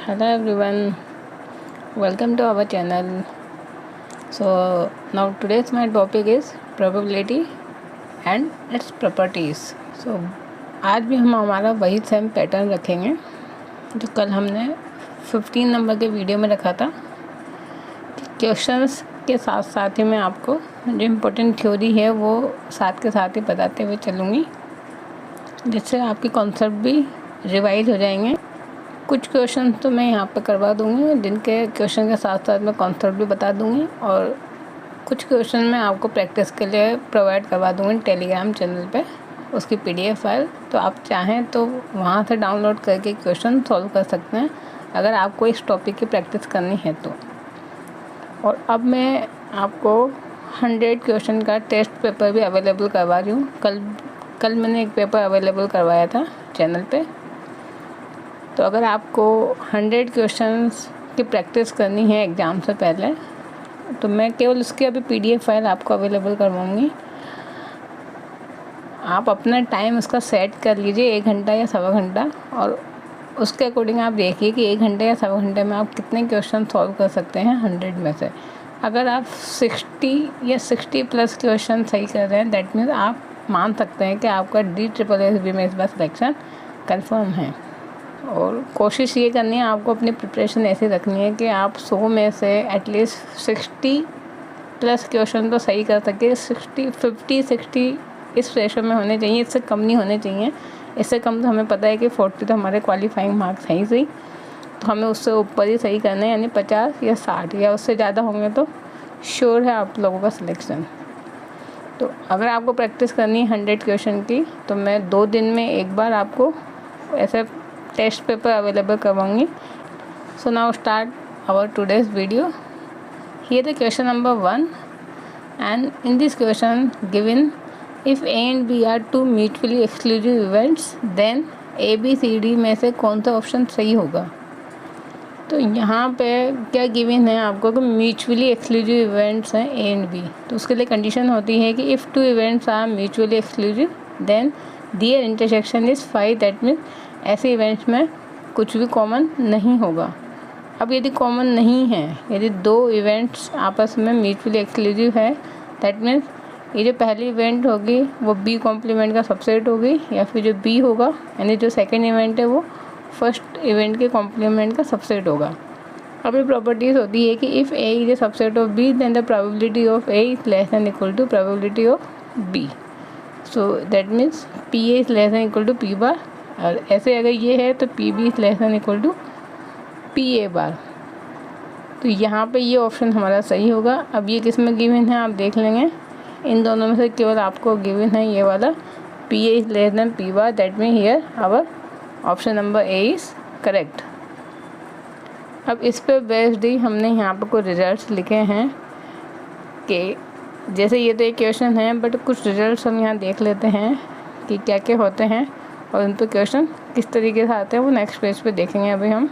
Hello everyone, welcome to our channel. So now today's my topic is probability and its properties. So आज भी हम हमारा वही same pattern रखेंगे जो कल हमने 15 नंबर के वीडियो में रखा था। क्वेश्चंस के साथ साथ ही मैं आपको जो इम्पोर्टेंट थ्योरी है वो साथ के साथ ही बताते हुए चलूँगी, जिससे आपके कॉन्सेप्ट भी रिवाइज हो जाएंगे। कुछ क्वेश्चन तो मैं यहाँ पे करवा दूँगी, जिनके क्वेश्चन के साथ साथ मैं कॉन्सेप्ट भी बता दूँगी, और कुछ क्वेश्चन मैं आपको प्रैक्टिस के लिए प्रोवाइड करवा दूँगी टेलीग्राम चैनल पे, उसकी पीडीएफ फाइल। तो आप चाहें तो वहाँ से डाउनलोड करके क्वेश्चन सॉल्व कर सकते हैं, अगर आपको इस टॉपिक की प्रैक्टिस करनी है तो। और अब मैं आपको 100 क्वेश्चन का टेस्ट पेपर भी अवेलेबल करवा रही हूँ। कल मैंने एक पेपर अवेलेबल करवाया था चैनल पे। तो अगर आपको 100 क्वेश्चंस की प्रैक्टिस करनी है एग्ज़ाम से पहले, तो मैं केवल उसकी अभी पीडीएफ फाइल आपको अवेलेबल करवाऊँगी। आप अपना टाइम उसका सेट कर लीजिए, 1 घंटा या सवा घंटा, और उसके अकॉर्डिंग आप देखिए कि 1 घंटे या सवा घंटे में आप कितने क्वेश्चन सॉल्व कर सकते हैं 100 में से। अगर आप 60 या 60 प्लस क्वेश्चन सही कर रहे हैं, दैट मीन्स आप मान सकते हैं कि आपका DSSB में इस बार सिलेक्शन कन्फर्म है। और कोशिश ये करनी है, आपको अपनी प्रिपरेशन ऐसी रखनी है कि आप 100 में से एटलीस्ट 60 प्लस क्वेश्चन तो सही कर सके। 50-60 इस रेशो में होने चाहिए, इससे कम नहीं होने चाहिए। इससे कम तो हमें पता है कि 40 तो हमारे क्वालिफाइंग मार्क्स हैं ही सही, तो हमें उससे ऊपर ही सही करना है, यानी 50 या 60 या उससे ज़्यादा होंगे तो श्योर है आप लोगों का सिलेक्शन। तो अगर आपको प्रैक्टिस करनी है 100 क्वेश्चन की, तो मैं 2 दिन में एक बार आपको ऐसे टेस्ट पेपर अवेलेबल करवाऊंगी। So now start our today's video. Here the question number 1, and in this question given if A and B are 2 mutually exclusive events, then ABCD में से कौन सा ऑप्शन सही होगा। तो यहाँ पे क्या गिवन है आपको कि म्यूचुअली एक्सक्लूसिव इवेंट्स हैं A एंड B, तो उसके लिए कंडीशन होती है कि if 2 events are mutually exclusive then their intersection is 5, that means ऐसे इवेंट्स में कुछ भी कॉमन नहीं होगा। अब यदि कॉमन नहीं है, यदि 2 इवेंट्स आपस में म्यूचुअली एक्सक्लूसिव है, दैट मीन्स ये जो पहली इवेंट होगी वो B कॉम्प्लीमेंट का सबसेट होगी, या फिर जो B होगा यानी जो सेकेंड इवेंट है वो फर्स्ट इवेंट के कॉम्प्लीमेंट का सबसेट होगा। अब ये प्रॉपर्टीज़ होती है कि if A is a subset of B, then the probability of A is less than equal to probability of B। So that means PA is less than equal to P bar, और ऐसे अगर ये है तो PB is less than equal to PA bar. तो यहाँ पे ये ऑप्शन हमारा सही होगा। अब ये किस में गिवन है आप देख लेंगे, इन दोनों में से केवल आपको गिवन है ये वाला PA is less than P bar, that mean here our option number A is correct. अब इस पर बेस्ड ही हमने यहाँ पर कुछ रिजल्ट्स लिखे हैं कि जैसे ये तो एक क्वेश्चन है, बट कुछ रिजल्ट्स हम यहाँ देख लेते हैं कि क्या क्या होते हैं और उन पर क्वेश्चन किस तरीके से आते हैं, वो नेक्स्ट पेज पे देखेंगे अभी हम।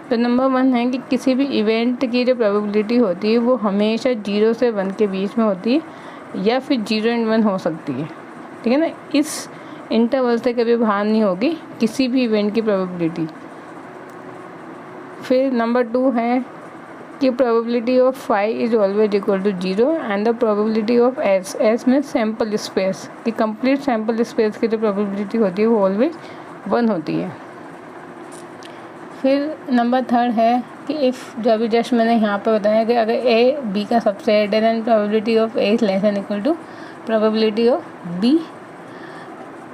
तो नंबर 1 है कि किसी भी इवेंट की जो प्रोबेबिलिटी होती है वो हमेशा 0 से 1 के बीच में होती है, या फिर 0 और 1 हो सकती है, ठीक है ना। इस इंटरवल से कभी बाहर नहीं होगी किसी भी इवेंट की प्रोबेबिलिटी। फिर नंबर 2 है कि probability of 5 is always equal to 0, and the probability of S में सैम्पल स्पेस की कंप्लीट सैम्पल स्पेस की जो प्रोबेबिलिटी होती है वो ऑलवेज 1 होती है। फिर नंबर 3 है कि इफ़ जो अभी जस्ट मैंने यहाँ पर बताया कि अगर A B का सबसेट है, then probability of A is less than equal to probability of B।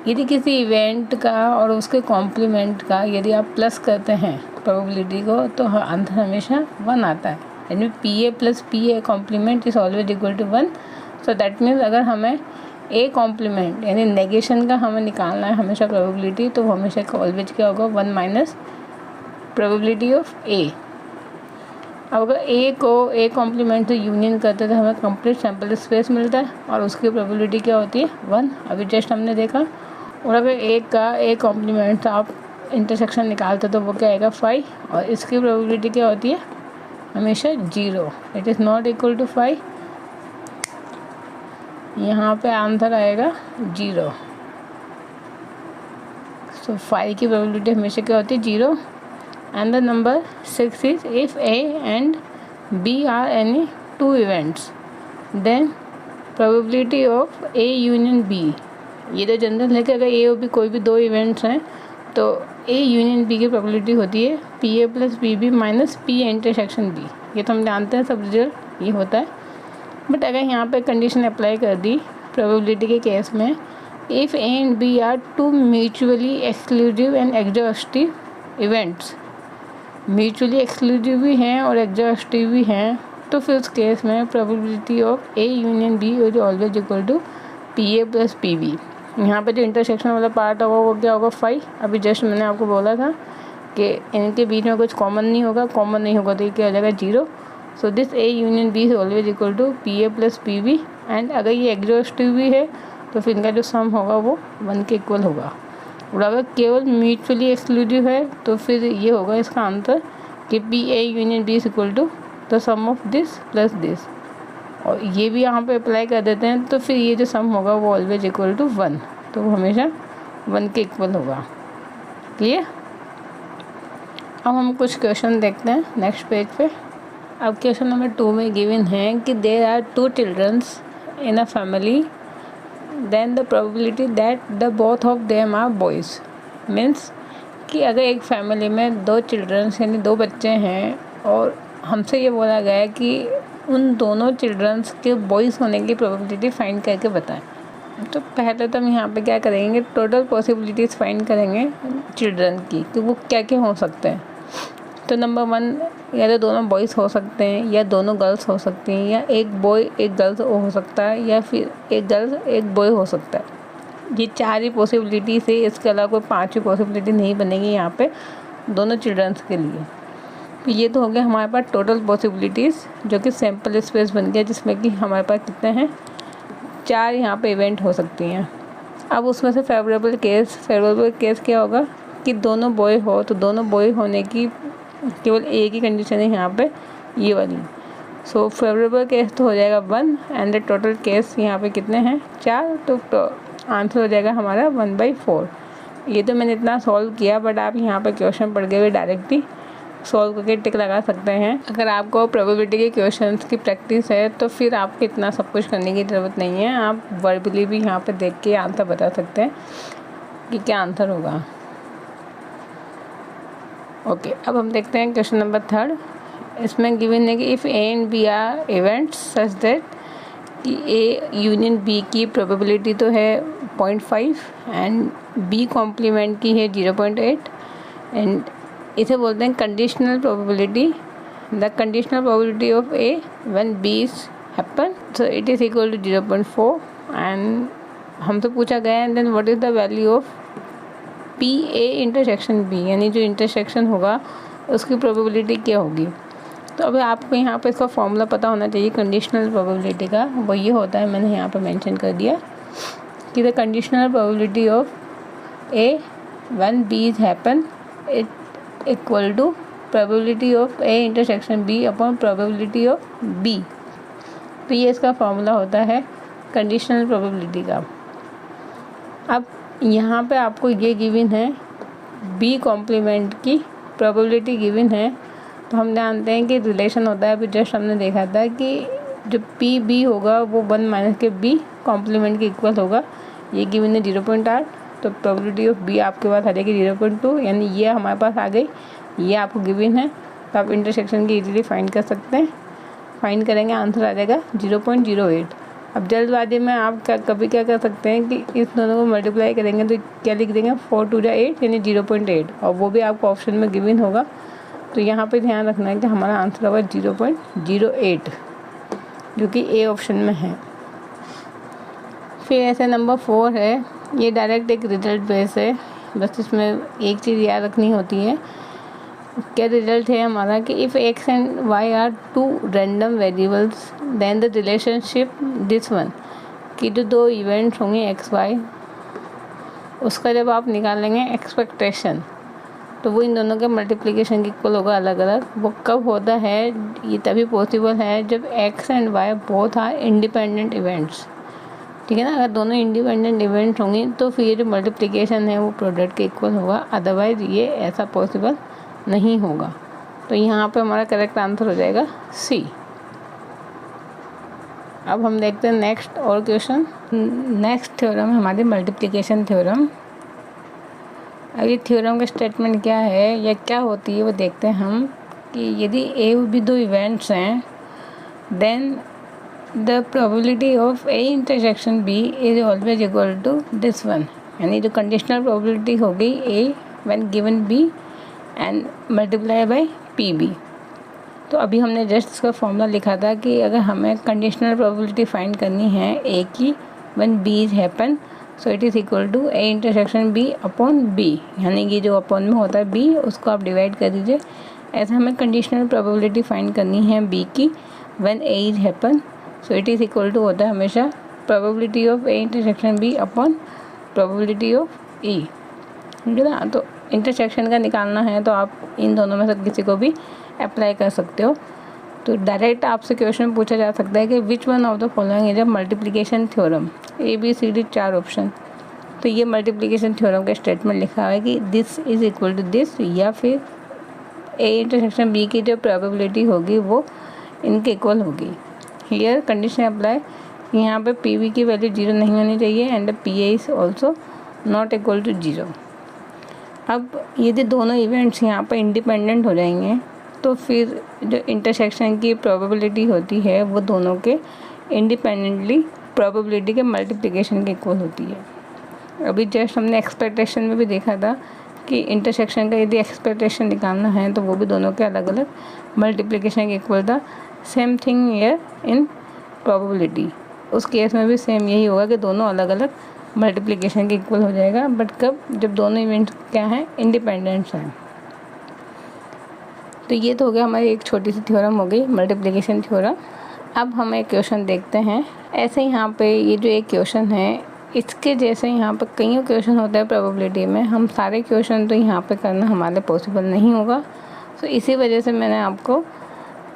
यदि किसी इवेंट का और उसके कॉम्प्लीमेंट का यदि आप प्लस करते हैं प्रोबेबिलिटी को, तो आंसर हमेशा 1 आता है, यानी PA plus PA complement is always equal to 1। So that means अगर हमें A कॉम्प्लीमेंट यानी नेगेशन का हमें निकालना है हमेशा प्रोबेबिलिटी, तो हमेशा ऑलवेज क्या होगा 1 माइनस प्रोबेबिलिटी ऑफ A। अब अगर A को A कॉम्प्लीमेंट से यूनियन करते तो हमें कंप्लीट सैम्पल स्पेस मिलता है, और उसकी प्रोबेबिलिटी क्या होती है 1, अभी जस्ट हमने देखा। और अगर A का A कॉम्प्लीमेंट से आप इंटरसेक्शन निकालते तो वो क्या आएगा 5, और इसकी प्रोबेबिलिटी क्या होती है हमेशा 0, it is not equal to 5। यहाँ पे आंसर आएगा 0। सो 5 की प्रोबेबिलिटी हमेशा क्या होती है 0। And the number 6 is if A and B are any two events, then probability of A union B, ये तो जनरल है कि अगर A और B कोई भी दो इवेंट्स हैं तो A यूनियन B की प्रोबेबिलिटी होती है PA plus PB minus P intersection B। ये तो हम जानते हैं सब रिजल्ट ये होता है। बट अगर यहाँ पे कंडीशन अप्लाई कर दी प्रोबेबिलिटी के केस में, if A and B are two mutually exclusive and exhaustive events, mutually exclusive भी हैं और एग्जॉस्टिव भी हैं, तो फिर उस केस में probability of A union B is always equal to PA plus PB। यहाँ पे जो इंटरसेक्शन वाला पार्ट होगा वो क्या होगा 5। अभी जस्ट मैंने आपको बोला था कि इनके बीच में कुछ कॉमन नहीं होगा, कॉमन नहीं होगा तो ये क्या हो जाएगा 0। So this A union B is always equal to PA plus PB। And अगर ये एग्जॉस्टिव भी है तो फिर इनका जो सम होगा वो 1 के इक्वल होगा। और अगर केवल म्यूचुअली एक्सक्लूसिव है तो फिर ये होगा इसका आंसर कि PA union B is equal to the sum of this plus this, और ये भी यहाँ पे अप्लाई कर देते हैं तो फिर ये जो सम होगा वो ऑलवेज इक्वल टू 1, तो वो हमेशा 1 के इक्वल होगा। क्लियर। अब हम कुछ क्वेश्चन देखते हैं नेक्स्ट पेज पे। अब क्वेश्चन नंबर 2 में गिवन है कि there are 2 childrens in a family, then the probability that the both of them are boys. Means कि अगर एक फैमिली में 2 चिल्ड्रंस यानी 2 बच्चे हैं और हमसे ये बोला गया है कि उन दोनों चिल्ड्रंस के बॉयज़ होने की प्रोबेबिलिटी फाइंड करके बताएं। तो पहले तो हम यहाँ पे क्या करेंगे, टोटल पॉसिबिलिटीज़ फाइंड करेंगे चिल्ड्रन की कि वो क्या क्या हो सकते हैं। तो नंबर 1 या तो दोनों बॉयज़ हो सकते हैं, या दोनों गर्ल्स हो सकती हैं, या एक बॉय एक गर्ल्स हो सकता है, या फिर एक गर्ल्स एक बॉय हो सकता है। ये 4 ही पॉसिबिलिटी से, इसके अलावा कोई 5वीं पॉसिबिलिटी नहीं बनेगी यहाँ पे दोनों चिल्ड्रंस के लिए। तो ये तो हो गया हमारे पास टोटल पॉसिबिलिटीज़, जो कि सैम्पल स्पेस बन गया जिसमें कि हमारे पास कितने हैं 4 यहाँ पे इवेंट हो सकती हैं। अब उसमें से फेवरेबल केस क्या होगा कि दोनों बॉय हो, तो दोनों बॉय होने की केवल एक ही कंडीशन है यहाँ पे, ये वाली। सो फेवरेबल केस तो हो जाएगा 1 एंड द टोटल केस यहाँ पे कितने हैं 4, तो आंसर हो जाएगा हमारा 1/4। ये तो मैंने इतना सॉल्व किया, बट आप यहाँ पे क्वेश्चन पढ़ के हुए डायरेक्टली सॉल्व करके टिक लगा सकते हैं। अगर आपको प्रोबेबिलिटी के क्वेश्चंस की प्रैक्टिस है तो फिर आपको इतना सब कुछ करने की ज़रूरत नहीं है, आप वर्बली भी यहाँ पे देख के आंसर बता सकते हैं कि क्या आंसर होगा। ओके, अब हम देखते हैं क्वेश्चन नंबर 3। इसमें गिवन है कि if A and B are events such that कि A यूनियन B की प्रोबेबिलिटी तो है 0.5 एंड B कॉम्प्लीमेंट की है 0.8, एंड इसे बोलते हैं conditional probability. The conditional probability of A when B is happen, so it is equal to 0.4 and हमसे पूछा गया है then what is the value of PA intersection B, यानी जो इंटरसेक्शन होगा उसकी प्रोबेबिलिटी क्या होगी। तो अभी आपको यहाँ पे इसका फॉर्मूला पता होना चाहिए कंडीशनल प्रोबेबिलिटी का। वो ये होता है, मैंने यहाँ पे मेंशन कर दिया कि the conditional probability of A when B is happen it equal to probability of A intersection B upon probability of B। तो ये इसका फॉर्मूला होता है कंडीशनल प्रोबेबिलिटी का। अब यहाँ पे आपको ये गिवन है B कॉम्प्लीमेंट की प्रोबेबिलिटी गिवन है, तो हम जानते हैं कि रिलेशन होता है। अभी जस्ट हमने देखा था कि जो PB होगा वो 1 माइनस के B कॉम्प्लीमेंट के इक्वल होगा। ये गिवन है 0.8, तो प्रोबेबिलिटी ऑफ B आपके पास आ जाएगी 0.2, यानी ये हमारे पास आ गई, ये आपको गिवन है। तो आप इंटरसेक्शन की इजीली फाइंड कर सकते हैं। फाइंड करेंगे आंसर आ जाएगा 0.08। अब जल्दबाजी में आप कभी क्या कर सकते हैं कि इस दोनों को मल्टीप्लाई करेंगे तो क्या लिख देंगे 4 2 8 यानी 0.8, और वो भी आपको ऑप्शन में गिवन होगा। तो यहाँ पे ध्यान रखना है कि हमारा आंसर होगा 0.08, जो कि A ऑप्शन में है। फिर ऐसे नंबर 4 है, ये डायरेक्ट एक रिजल्ट बेस है, बस इसमें एक चीज़ याद रखनी होती है। क्या रिजल्ट है हमारा कि if X and Y are 2 random variables then the relationship this one, कि जो 2 इवेंट्स होंगे X Y, उसका जब आप निकालेंगे एक्सपेक्टेशन तो वो इन दोनों के मल्टीप्लिकेशन के इक्वल होगा अलग अलग। वो कब होता है, ये तभी पॉसिबल है जब X and Y both are independent events. ठीक है ना, अगर दोनों इंडिपेंडेंट इवेंट होंगी तो फिर ये जो मल्टीप्लिकेशन है वो प्रोडक्ट के इक्वल होगा, अदरवाइज़ ये ऐसा पॉसिबल नहीं होगा। तो यहाँ पे हमारा करेक्ट आंसर हो जाएगा सी। अब हम देखते हैं नेक्स्ट और क्वेश्चन। नेक्स्ट थ्योरम है हमारी मल्टीप्लिकेशन थ्योरम। अब ये थ्योरम का स्टेटमेंट क्या है या क्या होती है वो देखते हैं हम, कि यदि ए और बी दो इवेंट्स हैं, then the probability of A intersection B is always equal to this one. यानी जो कंडीशनल प्रोबेबिलिटी होगी A when given B and multiply by P B. तो अभी हमने जस्ट इसका फॉर्मूला लिखा था कि अगर हमें कंडीशनल प्रोबेबिलिटी फाइंड करनी है ए की when B is happen, so it is equal to A intersection B upon B. यानी कि जो अपॉन में होता है बी उसको आप डिवाइड कर दीजिए। ऐसे हमें कंडीशनल प्रोबेबिलिटी फाइंड करनी है बी की when A is happen, so it is equal to होता है हमेशा probability of A intersection B upon probability of E. ठीक है ना। तो इंटरसेक्शन का निकालना है तो आप इन दोनों में से किसी को भी अप्लाई कर सकते हो। तो डायरेक्ट आपसे क्वेश्चन पूछा जा सकता है कि which one of the following is a multiplication theorem, A B C D 4 option. तो ये मल्टीप्लिकेशन थ्योरम का स्टेटमेंट लिखा हुआ है कि this is equal to this, या फिर ए इंटरसेक्शन बी की जो प्रोबेबिलिटी होगी वो इनके इक्वल होगी। हियर कंडीशन अप्लाई, यहाँ पे पी वी की वैल्यू 0 नहीं होनी चाहिए and P A is also not equal to 0। अब यदि दोनों इवेंट्स यहाँ पर इंडिपेंडेंट हो जाएंगे तो फिर जो इंटरसेक्शन की प्रोबेबिलिटी होती है वो दोनों के इंडिपेंडेंटली प्रोबेबिलिटी के मल्टीप्लिकेशन के इक्वल होती है। अभी जस्ट हमने एक्सपेक्टेशन में भी देखा था कि इंटरसेक्शन का यदि एक्सपेक्टेशन निकालना है तो वो भी दोनों के अलग अलग मल्टीप्लिकेशन के इक्वल था। Same thing here in probability, उस केस में भी सेम यही होगा कि दोनों अलग अलग मल्टीप्लिकेशन के इक्वल हो जाएगा। बट कब? जब दोनों इवेंट्स क्या हैं, इंडिपेंडेंट्स हैं। तो ये तो हो गया हमारी एक छोटी सी थ्योरम हो गई मल्टीप्लिकेशन थ्योरम। अब हम एक क्वेश्चन देखते हैं। ऐसे यहाँ पे ये जो एक क्वेश्चन है इसके जैसे यहाँ पे कई क्वेश्चन होते हैं प्रोबेबिलिटी में, हम सारे क्वेश्चन तो यहाँ पे करना हमारे पॉसिबल नहीं होगा। तो इसी वजह से मैंने आपको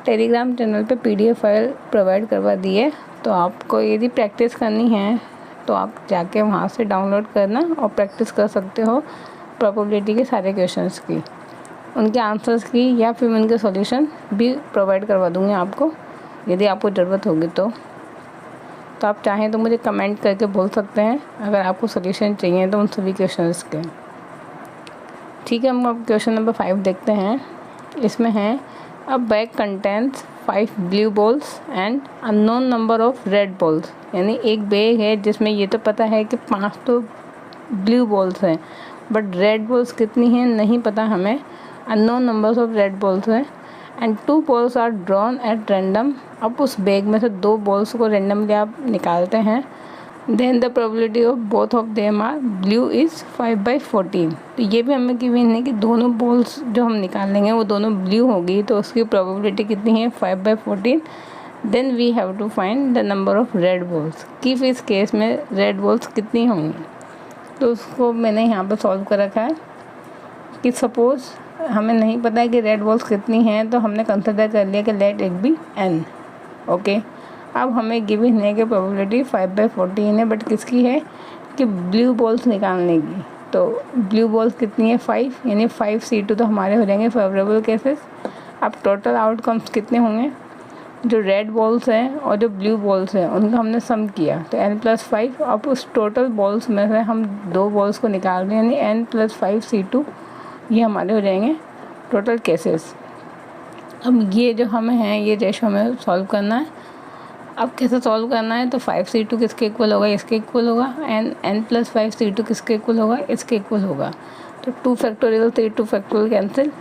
टेलीग्राम चैनल पे PDF फाइल प्रोवाइड करवा दी है। तो आपको यदि प्रैक्टिस करनी है तो आप जाके वहाँ से डाउनलोड करना और प्रैक्टिस कर सकते हो प्रोबेबिलिटी के सारे क्वेश्चंस की, उनके आंसर्स की, या फिर मैं उनके सॉल्यूशन भी प्रोवाइड करवा दूँगी आपको यदि आपको ज़रूरत होगी तो आप चाहें तो मुझे कमेंट करके बोल सकते हैं अगर आपको सॉल्यूशन चाहिए तो उन सभी क्वेश्चंस के। ठीक है, हम अब क्वेश्चन नंबर 5 देखते हैं। इसमें है अ bag contents 5 blue balls and unknown number of red balls. यानी एक बैग है जिसमें ये तो पता है कि 5 तो ब्लू बॉल्स हैं, बट रेड बॉल्स कितनी हैं नहीं पता हमें। Unknown numbers of red balls हैं and 2 balls are drawn at random. अब उस बैग में से 2 बॉल्स को रैंडमली आप निकालते हैं। Then the probability of both of them are blue is 5/14। तो ये भी हमें गिवन है कि दोनों बॉल्स जो हम निकालेंगे वो दोनों ब्लू होगी, तो उसकी प्रोबेबिलिटी कितनी है 5/14। Then we have to find the number of red balls, कि इस केस में रेड बॉल्स कितनी होंगी। तो उसको मैंने यहाँ पर सॉल्व कर रखा है कि सपोज़ हमें नहीं पता है कि रेड बॉल्स कितनी हैं, तो हमने कंसिडर कर लिया कि let it be n। Okay, अब हमें गिवन है कि प्रोबेबिलिटी 5/14 है, बट किसकी है कि ब्लू बॉल्स निकालने की। तो ब्लू बॉल्स कितनी है 5, यानी 5 C2 तो हमारे हो जाएंगे फेवरेबल केसेस। अब टोटल आउटकम्स कितने होंगे, जो रेड बॉल्स हैं और जो ब्लू बॉल्स हैं उनका हमने सम किया तो n+5। अब उस टोटल बॉल्स में से हम 2 बॉल्स को निकाल रहे हैं, यानी n+5 C2, ये हमारे हो जाएंगे टोटल केसेस। अब ये जो हमें है ये रेशो हमें सॉल्व करना है। अब कैसे सॉल्व करना है, तो 5 C2 किसके इक्वल होगा, इसके इक्वल होगा, एंड n+5 C2 किसके इक्वल होगा, इसके इक्वल होगा। तो 2 फैक्टोरियल से 2 फैक्टोरियल कैंसिल।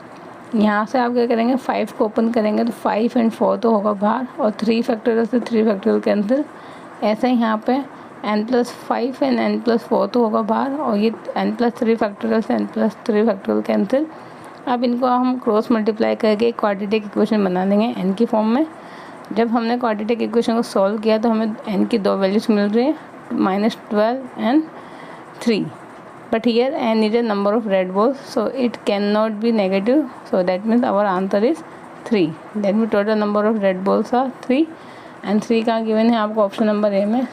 यहाँ से आप क्या करेंगे, 5 को ओपन करेंगे तो 5 एंड 4 तो होगा बाहर, और 3 फैक्टोरियल से 3 फैक्टोरियल कैंसिल। ऐसे ही यहाँ पे n+5 एंड n+4 तो होगा बाहर, और ये n+3 फैक्टोरियल से n+3 फैक्टोरियल कैंसिल। अब इनको हम क्रॉस मल्टीप्लाई करके एक क्वाड्रेटिक इक्वेशन बना देंगे n की फॉर्म में। जब हमने क्वाड्रेटिक इक्वेशन को सॉल्व किया तो हमें n की 2 वैल्यूज मिल रही है, -12 and 3। But here n is a number of red balls, so it can not be negative, so that means our answer is 3। That mean total number of red balls are 3 and 3 कहाँ given है आपको, option number A में।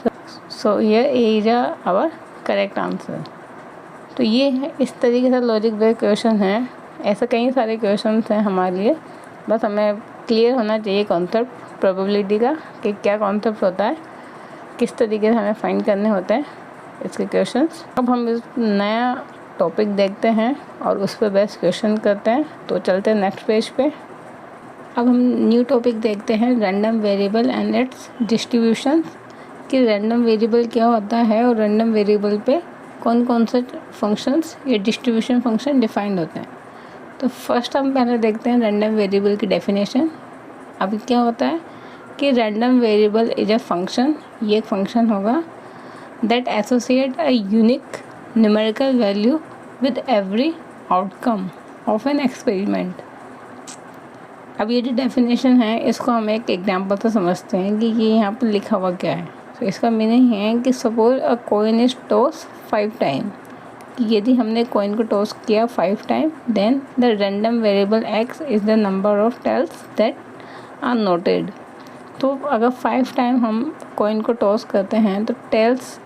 So here A is our correct answer. तो ये है, इस तरीके से लॉजिक बेस्ड क्वेश्चन है। ऐसे कई सारे क्वेश्चंस हैं हमारे लिए, बस हमें क्लियर होना चाहिए कॉन्सेप्ट प्रोबेबिलिटी का कि क्या कॉन्सेप्ट होता है, किस तरीके से हमें फाइंड करने होते हैं इसके क्वेश्चंस। अब हम इस नया टॉपिक देखते हैं और उस पर बेस्ट क्वेश्चन करते हैं। तो चलते हैं नेक्स्ट पेज पे। अब हम न्यू टॉपिक देखते हैं, random variable and it's distribution, कि रैंडम वेरिएबल क्या होता है और रैंडम वेरिएबल पे कौन कौन से फंक्शंस या डिस्ट्रीब्यूशन फंक्शन डिफाइंड होते हैं। तो फर्स्ट हम पहले देखते हैं रैंडम वेरिएबल की डेफिनेशन। अभी क्या होता है कि random variable is a function, ये एक फंक्शन होगा that associate a unique numerical value with every outcome of an experiment. अब ये जो डेफिनेशन है इसको हम एक एग्जांपल से समझते हैं कि ये यहाँ पर लिखा हुआ क्या है। तो इसका मीनिंग है कि suppose a coin is toss 5 time, कि यदि हमने कॉइन को टॉस किया 5 time, then the random variable x is the number of tails that are noted. तो अगर 5 टाइम हम कॉइन को टॉस करते हैं तो टेल्स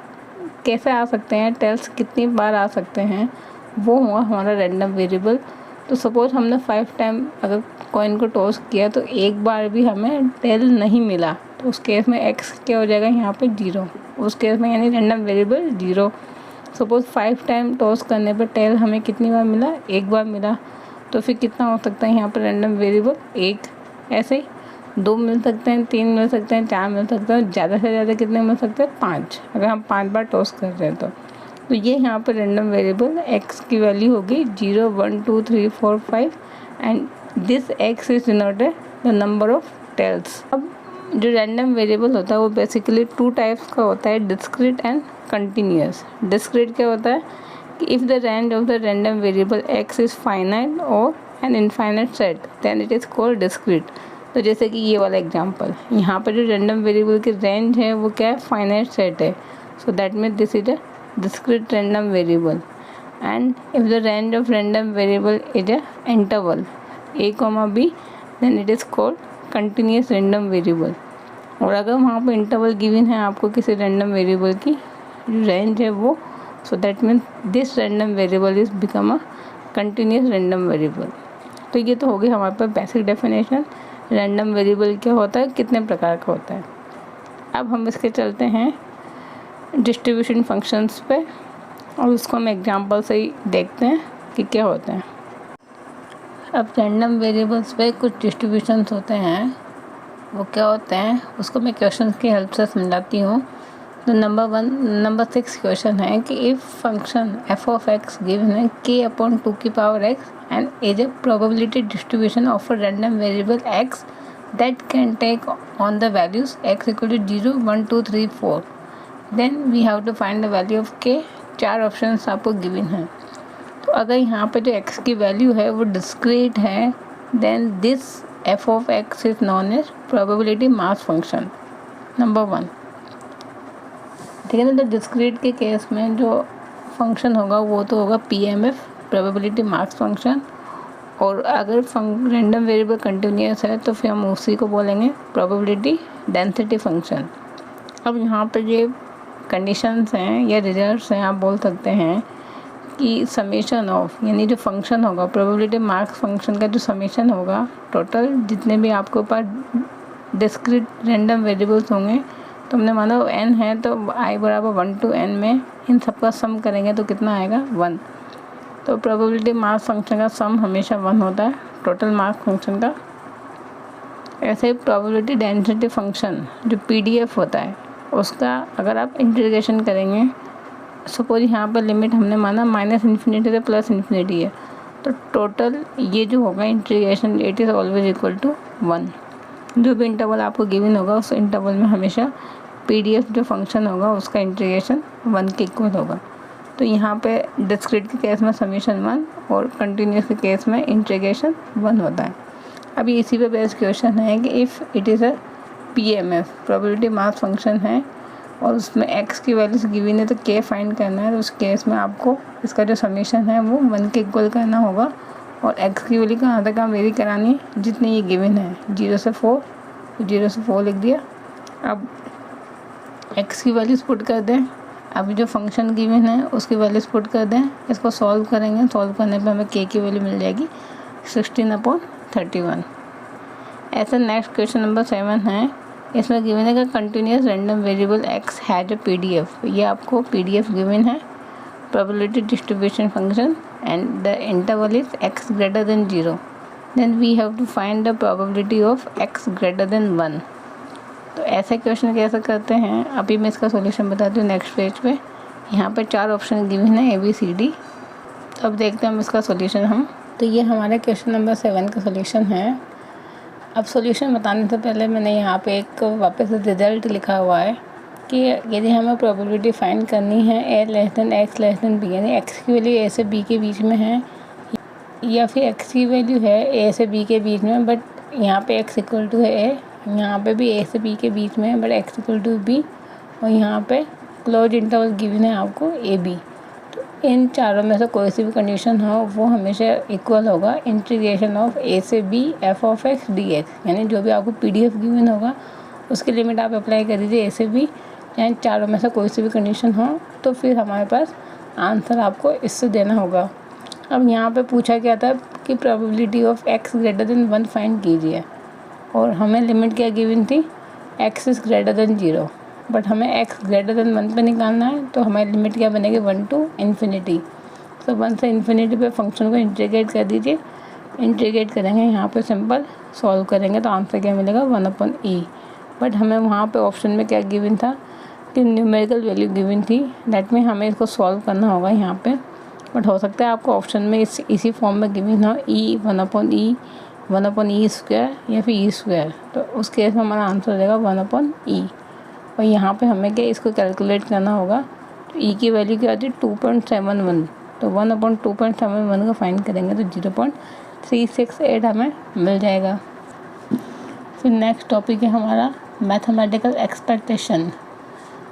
कैसे आ सकते हैं, टेल्स कितनी बार आ सकते हैं, वो हुआ हमारा रैंडम वेरिएबल। तो सपोज हमने 5 टाइम अगर कॉइन को टॉस किया तो एक बार भी हमें टेल नहीं मिला, तो उस केस में x क्या हो जाएगा यहाँ पे 0, उस केस में यानी random variable 0। Suppose 5 time toss करने पर टेल हमें कितनी बार मिला, एक बार मिला, तो फिर कितना हो सकता है यहाँ पर रैंडम वेरिएबल 1। ऐसे ही 2 मिल सकते हैं, 3 मिल सकते हैं, 4 मिल सकते हैं, ज़्यादा से ज़्यादा कितने मिल सकते हैं 5, अगर हम 5 बार टॉस कर रहे हैं तो ये यहाँ पर रैंडम वेरिएबल x की वैल्यू होगी 0, 1, 2, 3, 4, 5 and this x is denoted the number of tails. अब जो रैंडम वेरिएबल होता है वो बेसिकली 2 टाइप्स का होता है, डिस्क्रीट एंड कंटिन्यूअस। डिस्क्रीट क्या होता है कि if the range of the random variable x is finite or an infinite set then it is called discrete. तो जैसे कि ये वाला एग्जांपल, यहाँ पर जो रैंडम वेरिएबल की रेंज है वो क्या है, फाइनाइट सेट है, so that mean this is a discrete random variable. And if the range of random variable is a interval a comma b, then it is called continuous random variable. और अगर वहाँ पर interval given है आपको किसी random variable की range है वो, so that mean this random variable is become a continuous random variable. तो ये तो हो गई हमारे पास बेसिक डेफिनेशन, रैंडम वेरिएबल क्या होता है, कितने प्रकार का होता है। अब हम इसके चलते हैं डिस्ट्रीब्यूशन फंक्शंस पे और उसको हम एग्जांपल से ही देखते हैं कि क्या होते हैं। अब रैंडम वेरिएबल्स पे कुछ डिस्ट्रीब्यूशंस होते हैं, वो क्या होते हैं उसको मैं क्वेश्चन की हेल्प से समझाती हूँ। तो नंबर 6 क्वेश्चन है कि if function f of x given है k/2 की power x and is a probability distribution of a random variable x that can take on the values x = 0, 1, 2, 3, 4, then we have to find the value of k। 4 options आपको given हैं। तो अगर यहाँ पे जो x की value है वो डिस्क्रीट है, then this f of x is known as probability mass function. Number 1, ठीक है ना। तो डिस्क्रीट के केस में जो फंक्शन होगा वो तो होगा PMF, प्रोबेबिलिटी मास फंक्शन। और अगर रैंडम वेरिएबल कंटिन्यूस है तो फिर हम उसी को बोलेंगे प्रोबेबिलिटी डेंसिटी फंक्शन। अब यहाँ पर ये कंडीशंस हैं या रिजल्ट्स हैं, आप बोल सकते हैं कि समेशन ऑफ, यानी जो फंक्शन होगा प्रोबेबिलिटी मार्क्स फंक्शन का जो समेशन होगा, टोटल जितने भी आपके ऊपर डिस्क्रीट रैंडम वेरिएबल्स होंगे, तो हमने माना n है तो i = 1 to n में इन सब का सम करेंगे तो कितना आएगा 1। तो प्रोबेबिलिटी मार्क्स फंक्शन का सम हमेशा 1 होता है टोटल मार्क्स फंक्शन का। ऐसे ही प्रोबेबिलिटी डेंसिटी फंक्शन जो PDF होता है उसका अगर आप इंटीग्रेशन करेंगे, सपोज यहाँ पर लिमिट हमने माना -∞ से +∞ है, तो टोटल ये जो होगा integration it is always equal to 1। जो भी इंटरवल आपको गिवन होगा उस इंटरवल में हमेशा PDF जो फंक्शन होगा उसका इंटीग्रेशन 1 के इक्वल होगा। तो यहाँ पे डिस्क्रीट के केस में समेशन 1 और कंटिन्यूस के केस में इंटीग्रेशन 1 होता है। अभी इसी पे बेस्ड क्वेश्चन है कि if it is a PMF, probability mass function है और उसमें x की वैल्यूज गिवन है तो k फाइंड करना है, तो उस केस में आपको इसका जो समेशन है वो 1 के इक्वल करना होगा और x की वैल्यू कहाँ तक आप वेरी करानी है, जितनी ये गिवन है 0 से 4, तो 0 से 4 लिख दिया। अब x की वैल्यूज पुट कर दें, अभी जो फंक्शन गिवन है उसकी वैल्यूज पुट कर दें, इसको सॉल्व करेंगे। सॉल्व करने पे हमें k की वैल्यू मिल जाएगी 16/31। ऐसा नेक्स्ट क्वेश्चन नंबर 7 है। इसमें गिवन है कि continuous random variable x has a PDF। ये आपको PDF गिवन है, probability distribution function and the interval is x greater than 0, then we have to find the probability of x greater than 1। तो ऐसे question कैसे करते हैं, अभी मैं इसका सॉल्यूशन बताती हूँ नेक्स्ट पेज पे। यहाँ पे 4 ऑप्शन गिवन है ABCD। तो अब देखते हैं हम इसका सॉल्यूशन तो ये हमारे क्वेश्चन नंबर 7 का सॉल्यूशन है। अब सॉल्यूशन बताने से पहले मैंने यहाँ पे एक वापस से रिजल्ट लिखा हुआ है कि यदि हमें प्रोबेबिलिटी फाइंड करनी है a less than x less than b, यानी x की वैल्यू a से b के बीच में है, या फिर x की वैल्यू है a से b के बीच में, बट यहाँ पे x इक्वल टू है a, यहाँ पे भी a से b के बीच में है but x equal to b, और यहाँ पे क्लोज इंटरवल गिवन है आपको ab। तो इन चारों में से कोई सी भी कंडीशन हो वो हमेशा इक्वल होगा इंटीग्रेशन ऑफ a से b f(x) dx, यानी जो भी आपको PDF गिवन होगा उसकी लिमिट आप अप्लाई कर दीजिए a से b, यानी चारों में से कोई सी भी कंडीशन हो तो फिर हमारे पास आंसर आपको इससे देना होगा। अब यहाँ पे पूछा गया था कि probability of x greater than 1 find कीजिए, और हमें लिमिट क्या गिवन थी, x is greater than 0, but हमें x ग्रेटर देन 1 पे निकालना है। तो हमारी लिमिट क्या बनेगी, 1 to ∞। तो 1 से ∞ पे फंक्शन को इंटीग्रेट कर दीजिए। इंटीग्रेट करेंगे, यहाँ पे सिंपल सॉल्व करेंगे तो आंसर क्या मिलेगा, 1/e। बट हमें वहाँ पे ऑप्शन में क्या गिवन था कि न्यूमेरिकल वैल्यू गिवन थी, दैट में हमें इसको सॉल्व करना होगा यहाँ पे। बट हो सकता है आपको ऑप्शन में इसी फॉर्म में गिवन हो, e 1/e स्क्वायर या फिर e स्क्वायर, तो उस केस में हमारा आंसर हो जाएगा 1/e। और यहाँ पे हमें क्या इसको कैलकुलेट करना होगा। तो e की वैल्यू क्या आती है 2.71, तो 1/2.71 का फाइंड करेंगे तो 0.368 हमें मिल जाएगा। फिर नेक्स्ट टॉपिक है हमारा मैथमेटिकल एक्सपेक्टेशन।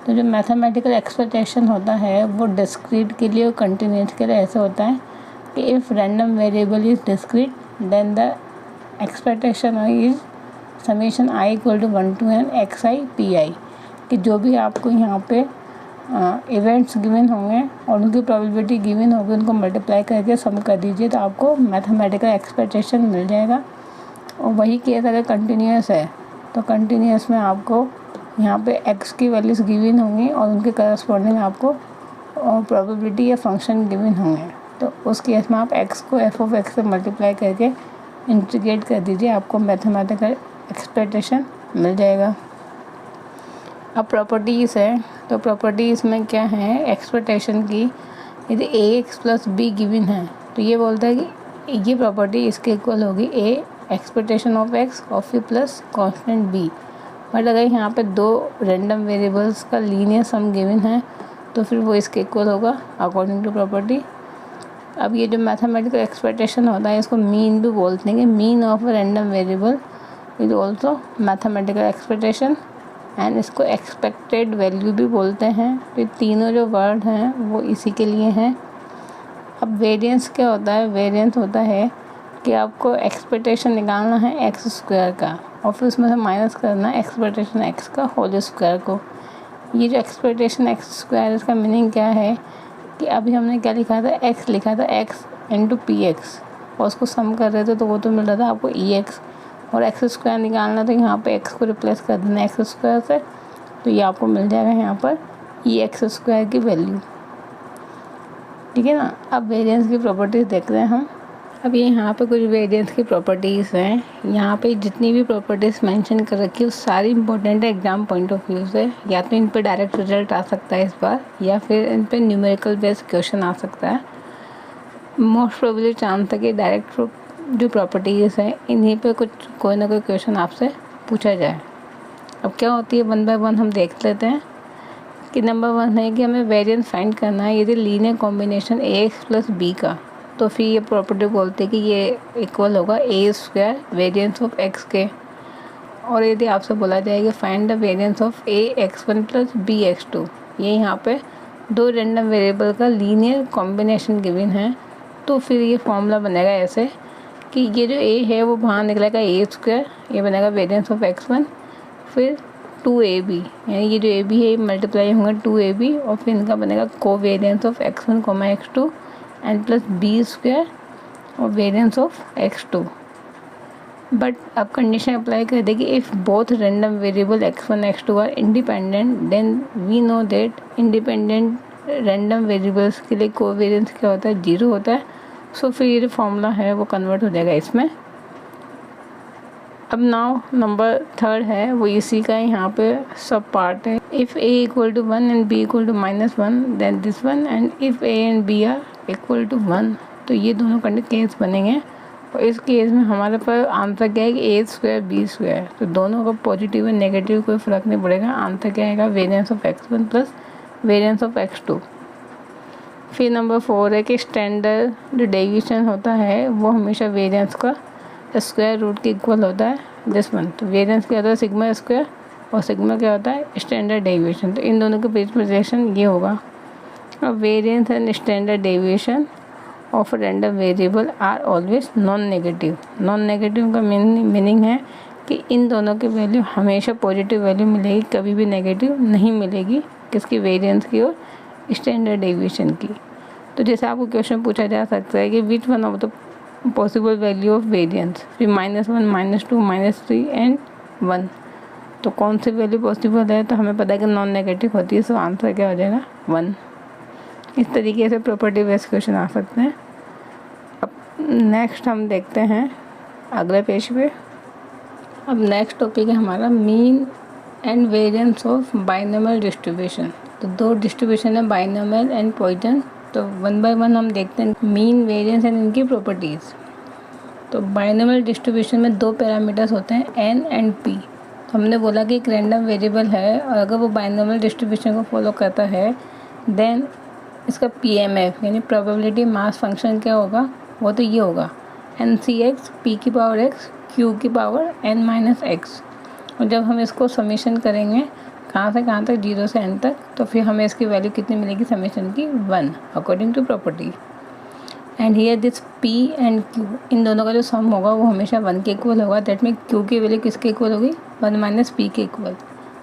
तो जो मैथमेटिकल एक्सपेक्टेशन होता है वो डिस्क्रीट के लिए और कंटिन्यूस के लिए ऐसे होता है कि if random variable is discrete then the expectation is summation i equal to 1 to n xi pi, कि जो भी आपको यहाँ पे इवेंट्स गिवन होंगे और उनकी प्रोबेबिलिटी गिवन होगी, उनको मल्टीप्लाई करके सम कर दीजिए तो आपको मैथमेटिकल एक्सपेक्टेशन मिल जाएगा। और वही केस अगर कंटिन्यूस है तो कंटिन्यूस में आपको यहाँ पे x की वैल्यूज़ गिवन होंगी और उनके करस्पॉन्डिंग आपको प्रोबेबिलिटी या फंक्शन गिवन होंगे, तो उस केस में आप x को f(x) से मल्टीप्लाई करके इंटीग्रेट कर दीजिए, आपको मैथमेटिकल एक्सपेक्टेशन मिल जाएगा। अब प्रॉपर्टीज़ है, तो प्रॉपर्टीज़ में क्या है एक्सपेक्टेशन की, यदि ax प्लस b गिवन है तो ये बोलता है कि ये प्रॉपर्टी इसके इक्वल होगी a एक्सपेक्टेशन ऑफ x और फिर प्लस कॉन्स्टेंट b। बट अगर यहाँ पे 2 रैंडम वेरिएबल्स का लीनियर सम गिवन है तो फिर वो इसके इक्वल होगा अकॉर्डिंग टू प्रॉपर्टी। अब ये जो मैथमेटिकल एक्सपेक्टेशन होता है इसको मीन भी बोलते हैं, कि mean of a random variable is also mathematical expectation, and इसको एक्सपेक्टेड वैल्यू भी बोलते हैं। तो ये तीनों जो वर्ड हैं वो इसी के लिए हैं। अब वेरिएंस क्या होता है, वेरिएंस होता है कि आपको एक्सपेक्टेशन निकालना है एक्स स्क्वायर का और फिर उसमें से माइनस करना है एक्सपेक्टेशन एक्स का होल स्क्वायर को। ये जो एक्सपेक्टेशन एक्स स्क्वायर, इसका मीनिंग क्या है कि अभी हमने क्या लिखा था, एक्स लिखा था एक्स इंटू पी एक्स, और उसको सम कर रहे थे तो वो तो मिल रहा था आपको ई एक्स, और एक्स स्क्वायर निकालना तो यहाँ पे एक्स को रिप्लेस कर देना एक्स स्क्वायर से, तो ये आपको मिल जाएगा यहाँ पर ई एक्स स्क्वायर की वैल्यू। ठीक है ना। अब वेरिएंस की प्रॉपर्टीज़ देखते हैं हम। अब ये यहाँ पे कुछ वेरिएंस की प्रॉपर्टीज़ हैं। यहाँ पे जितनी भी प्रॉपर्टीज़ मेंशन कर रखी है वो सारी इंपॉर्टेंट है एग्जाम पॉइंट ऑफ व्यू से। या तो इन पे डायरेक्ट रिजल्ट आ सकता है इस बार, या फिर इन पे न्यूमेरिकल बेस्ड क्वेश्चन आ सकता है। मोस्ट प्रोबेबली चांस है कि डायरेक्ट जो प्रॉपर्टीज़ हैं इन्हीं पे कुछ कोई ना कोई क्वेश्चन आपसे पूछा जाए। अब क्या होती है 1 by 1 हम देख लेते हैं। कि नंबर 1 है कि हमें वेरिएंस फाइंड करना है यदि linear combination ax plus b का, तो फिर ये प्रॉपर्टी बोलते हैं कि ये इक्वल होगा a square variance of x के। और यदि आपसे बोला जाए कि find the variance of ax1 plus bx2, ये यहाँ पे 2 रैंडम वेरिएबल का लीनियर कॉम्बिनेशन गिवन है, तो फिर ये फॉर्मूला बनेगा ऐसे कि ये जो a है वो बाहर निकलेगा a स्क्वायर, ये बनेगा वेरिएंस ऑफ x1, फिर 2ab, यानी ये जो ab है मल्टीप्लाई होंगे 2ab और फिर इनका बनेगा covariance of x1, x2 and plus B square और वेरियंस ऑफ x2। बट अब कंडीशन अप्लाई कर देगी if both random variable x1 x2 are independent then we know that independent random variables के लिए कोवेरियंस क्या होता है, 0 होता है। सो फिर ये जो फॉर्मूला है वो कन्वर्ट हो जाएगा इसमें। अब नाउ नंबर 3 है वो इसी का यहाँ पे सब पार्ट है। If a equal to 1 and b equal to -1 then this one, and if a and b are equal to 1, तो ये दोनों केस बनेंगे। और इस केस में हमारे पास आंसर क्या है कि a स्क्वायर b स्क्वायर, तो दोनों का पॉजिटिव और नेगेटिव कोई फ़र्क नहीं पड़ेगा। आंसर क्या आएगा, variance of x1 plus variance of x2। फिर नंबर 4 है कि स्टैंडर्ड जो डेविएशन होता है वो हमेशा वेरियंस का स्क्वायर रूट के इक्वल होता है दिस वन। तो वेरियंस क्या होता है, सिग्मा स्क्वायर, और सिग्मा क्या होता है, स्टैंडर्ड डेविएशन। तो इन दोनों के बीच में रिलेशन ये होगा। और variance and standard deviation of random variable are always non negative. Non negative का मीनिंग है कि इन दोनों की वैल्यू हमेशा पॉजिटिव वैल्यू मिलेगी, कभी भी नेगेटिव नहीं मिलेगी। किसकी, वेरियंस की और स्टैंडर्ड डेविएशन की। तो जैसे आपको क्वेश्चन पूछा जा सकता है कि which one of the possible value of variance, फिर -1 -2 -3 एंड 1, तो कौन सी वैल्यू पॉसिबल है, तो हमें पता है कि नॉन नेगेटिव होती है। सो आंसर क्या हो जाएगा, 1। इस तरीके से प्रॉपर्टी बेस्ड क्वेश्चन आ सकते हैं। अब नेक्स्ट हम देखते हैं अगले पेज पे। अब नेक्स्ट टॉपिक है हमारा mean and variance of binomial distribution. तो 2 डिस्ट्रीब्यूशन है, बाइनोमियल एंड पॉइसन। तो 1 बाय 1 हम देखते हैं मीन, वेरियंस एंड इनकी प्रॉपर्टीज़। तो बाइनोमियल डिस्ट्रीब्यूशन में 2 पैरामीटर्स होते हैं, n एंड p। तो हमने बोला कि एक रैंडम वेरिएबल है और अगर वो बाइनोमियल डिस्ट्रीब्यूशन को फॉलो करता है देन इसका PMF यानी प्रोबेबिलिटी मास फंक्शन क्या होगा, वो तो ये होगा NCX p की पावर x q की पावर n माइनस x। और जब हम इसको समीशन करेंगे कहाँ से कहाँ तक, 0 से n तक, तो फिर हमें इसकी वैल्यू कितनी मिलेगी समीशन की, 1 according to property. And here this p and q, इन दोनों का जो सम होगा वो हमेशा 1 के इक्वल होगा। दैट मीन q की वैल्यू किसके इक्वल होगी, 1 माइनस p के इक्वल।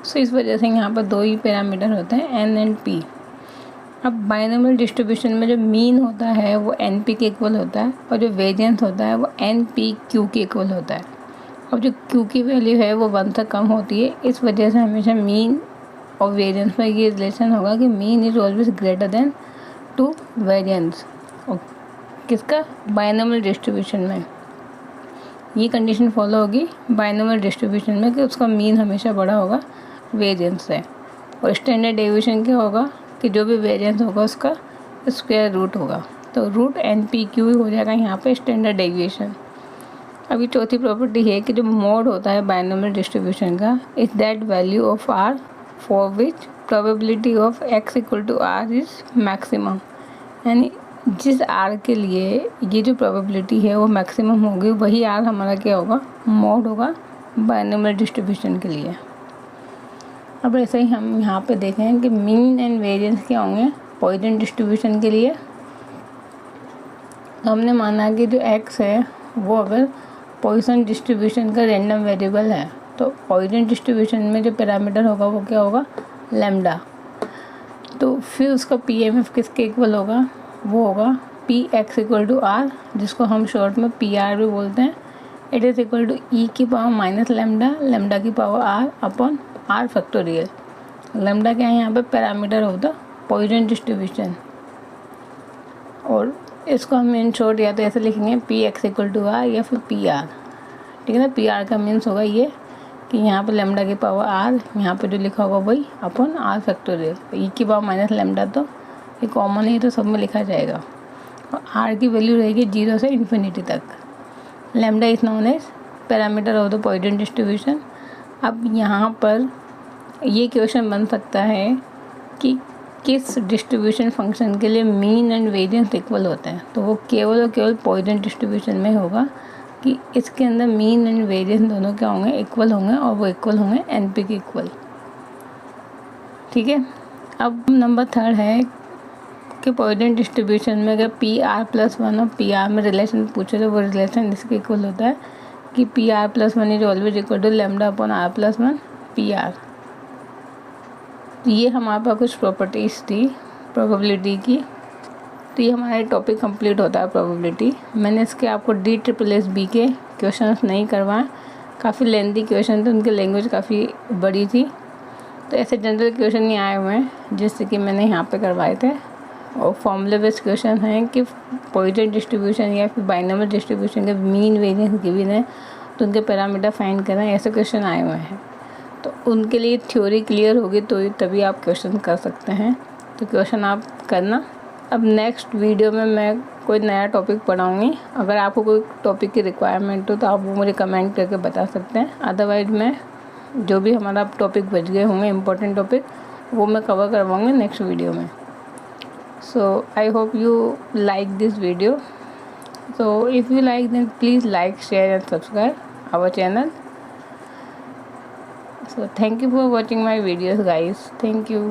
सो इस वजह से यहाँ पर 2 ही पैरामीटर होते हैं, n एंड p। अब बाइनोमियल डिस्ट्रीब्यूशन में जो मीन होता है वो NP के इक्वल होता है और जो वेरियंस होता है वो NPQ के इक्वल होता है। अब जो Q की वैल्यू है वो 1 से कम होती है। इस वजह से हमेशा मीन और वेरियंस में ये रिलेशन होगा कि mean is always greater than to variance. और किसका, बाइनोमियल डिस्ट्रीब्यूशन में ये कंडीशन फॉलो होगी बाइनोमियल डिस्ट्रीब्यूशन में कि उसका मीन हमेशा बड़ा होगा वेरियंस से। और स्टैंडर्ड डेविएशन क्या होगा कि जो भी वेरियंस होगा उसका स्क्वायर रूट होगा। तो रूट NPQ हो जाएगा यहाँ पे स्टैंडर्ड डेविएशन। अभी चौथी प्रॉपर्टी है कि जो मोड होता है बाइनोमियल डिस्ट्रीब्यूशन का is that value of R for which probability of x equal to R is maximum. यानी जिस R के लिए ये जो प्रोबेबिलिटी है वो मैक्सिमम होगी वही R हमारा क्या होगा, मोड होगा बाइनोमियल डिस्ट्रीब्यूशन के लिए। अब ऐसे ही हम यहाँ पे देखें कि मीन एंड वेरियंस क्या होंगे पॉइसन डिस्ट्रीब्यूशन के लिए। तो हमने माना कि जो x है वो अगर पॉइसन डिस्ट्रीब्यूशन का रैंडम वेरिएबल है तो पॉइसन डिस्ट्रीब्यूशन में जो पैरामीटर होगा वो क्या होगा, लैम्डा। तो फिर उसका PMF किसके इक्वल होगा, वो होगा Px इक्वल टू R, जिसको हम शॉर्ट में PR भी बोलते हैं। It is equal to E की पावर माइनस लैम्डा, लैम्डा की power R upon R factorial. Lambda क्या है यहाँ पे, parameter of the Poisson distribution. और इसको हम इन शॉर्ट या तो ऐसे लिखेंगे Px इक्वल टू R या फिर PR, ठीक है ना। PR का मीन्स होगा ये कि यहाँ पे लैम्डा की पावर R, यहाँ पे जो लिखा होगा वही अपॉन R फैक्टोरियल। E की पावर माइनस लैम्डा तो ये कॉमन है, तो सब में लिखा जाएगा। और R की वैल्यू रहेगी 0 से इन्फिनिटी तक। Lambda is known as parameter of the Poisson distribution. अब यहाँ पर ये क्वेश्चन बन सकता है कि किस डिस्ट्रीब्यूशन फंक्शन के लिए मीन एंड वेरियंस इक्वल होते हैं। तो वो केवल और केवल पॉइसन डिस्ट्रीब्यूशन में होगा कि इसके अंदर मीन एंड वेरियंस दोनों क्या होंगे, इक्वल होंगे, और वो इक्वल होंगे NP के इक्वल, ठीक है। अब नंबर 3 है कि पॉइसन डिस्ट्रीब्यूशन में अगर PR+1 और PR में रिलेशन पूछे तो वो रिलेशन इसके इक्वल होता है कि PR+1 is always equal to lambda upon R+1 PR। तो ये हमारे पास कुछ प्रॉपर्टीज़ थी प्रोबेबिलिटी की। तो ये हमारा टॉपिक कंप्लीट होता है प्रोबेबिलिटी। मैंने इसके आपको DSSS के क्वेश्चंस नहीं करवाए, काफ़ी लेंथी क्वेश्चन थे, उनकी लैंग्वेज काफ़ी बड़ी थी, तो ऐसे जनरल क्वेश्चन नहीं आए हुए हैं जैसे कि मैंने यहाँ पे करवाए थे। और फॉर्मूला बेस्ड क्वेश्चन हैं कि पॉइजन डिस्ट्रीब्यूशन या फिर बाइनोमियल डिस्ट्रीब्यूशन के मीन वेरिएंस गिवन है तो उनके पैरामीटर फाइंड करना, ऐसे क्वेश्चन आए हुए हैं। तो उनके लिए थ्योरी क्लियर होगी तो तभी आप क्वेश्चन कर सकते हैं। तो क्वेश्चन आप करना। अब नेक्स्ट वीडियो में मैं कोई नया टॉपिक पढ़ाऊँगी। अगर आपको कोई टॉपिक की रिक्वायरमेंट हो तो आप वो मुझे कमेंट करके बता सकते हैं। अदरवाइज मैं जो भी हमारा टॉपिक बच गए होंगे इम्पोर्टेंट टॉपिक, वो मैं कवर करवाऊँगी नेक्स्ट वीडियो में। So I hope you like this video. So if you like, then please like, share and subscribe our channel. So thank you for watching my videos guys. Thank you.